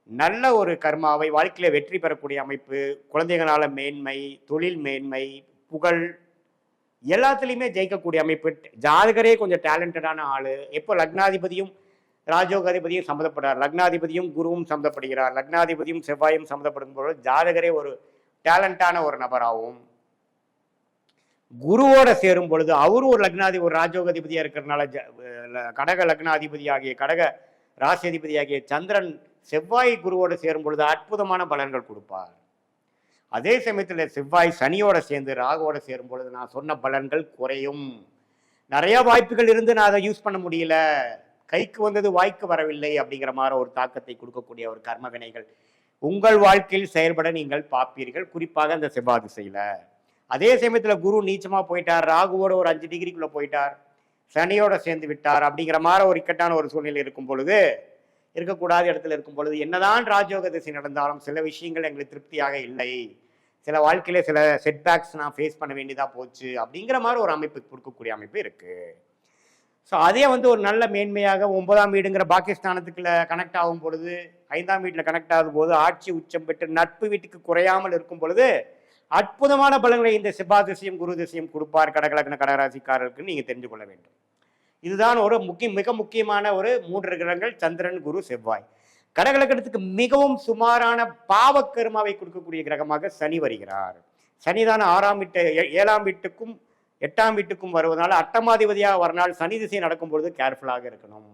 நல்ல ஒரு கர்மாவை வாழ்க்கையில வெற்றி பெறக்கூடிய அமைப்பு, குழந்தைகளால மேன்மை, தொழில் மேன்மை, புகழ் எல்லாத்துலயுமே ஜெயிக்கக்கூடிய அமைப்பு. ஜாதகரே கொஞ்சம் டேலண்டடான ஆளு. எப்போ லக்னாதிபதியும் ராஜயோகாதிபதியும் சம்மந்தப்படுறார். லக்னாதிபதியும் குருவும் சம்மந்தப்படுகிறார். லக்னாதிபதியும் செவ்வாயும் சம்மந்தப்படும் பொழுது ஜாதகரே ஒரு டேலண்டான ஒரு நபராகவும், குருவோட சேரும் பொழுது அவரும் ஒரு ஒரு ராஜயோகாதிபதியா இருக்கிறதுனால கடக லக்னாதிபதி ஆகிய கடக ராசியதிபதி ஆகிய சந்திரன் செவ்வாய் குருவோடு சேரும் பொழுது அற்புதமான பலன்கள் கொடுப்பார். அதே சமயத்தில் செவ்வாய் சனியோட சேர்ந்து ராகுவோட சேரும் பொழுது நான் சொன்ன பலன்கள் குறையும். நிறைய வாய்ப்புகள் இருந்து நான் அதை யூஸ் பண்ண முடியல, கைக்கு வந்தது வாய்க்கு வரவில்லை அப்படிங்கிற மாதிரி ஒரு தாக்கத்தை கொடுக்கக்கூடிய ஒரு கர்ம வினைகள் உங்கள் வாழ்க்கையில் செயல்பட நீங்கள் பார்ப்பீர்கள், குறிப்பாக அந்த செவ்வாய் திசையில. அதே சமயத்தில் குரு நீச்சமா போயிட்டார், ராகுவோட ஒரு 5 டிகிரிக்குள்ள போயிட்டார், சனியோட சேர்ந்து விட்டார் அப்படிங்கிற மாதிரி ஒரு இக்கட்டான ஒரு சூழ்நிலை இருக்கும் பொழுது, இருக்கக்கூடாத இடத்துல இருக்கும் பொழுது என்னதான் ராஜயோக திசை நடந்தாலும் சில விஷயங்கள் எங்களுக்கு திருப்தியாக இல்லை, சில வாழ்க்கையில சில செட்பேக்ஸ் நான் ஃபேஸ் பண்ண வேண்டியதா போச்சு அப்படிங்கிற மாதிரி ஒரு அமைப்பு கொடுக்கக்கூடிய அமைப்பு இருக்கு. ஸோ அதே ஒரு நல்ல மேன்மையாக 9ஆம் வீடுங்கிற பாகிஸ்தானத்துக்குள்ள கனெக்ட் ஆகும் பொழுது, 5ஆம் வீட்டில் கனெக்ட் ஆகும் போது ஆட்சி உச்சம் பெற்று நட்பு வீட்டுக்கு குறையாமல் இருக்கும் பொழுது அற்புதமான பலன்களை இந்த செவ்வாய் திசையும் குரு திசையும் கொடுப்பார் கடகலக்ன கடகராசிக்காரருக்கு நீங்க தெரிஞ்சு கொள்ள வேண்டும். இதுதான் ஒரு மிக முக்கியமான ஒரு 3 கிரகங்கள், சந்திரன் குரு செவ்வாய். கடகலக்கணத்துக்கு மிகவும் சுமாரான பாவக்கருமாவை கொடுக்கக்கூடிய கிரகமாக சனி வருகிறார். சனிதான் 6ஆம் வீட்டு 7ஆம் வீட்டுக்கும் 8ஆம் வீட்டுக்கும் வருவதனால அட்டமாதிபதியாக வரனால் சனி திசை நடக்கும் பொழுது கேர்ஃபுல்லாக இருக்கணும்.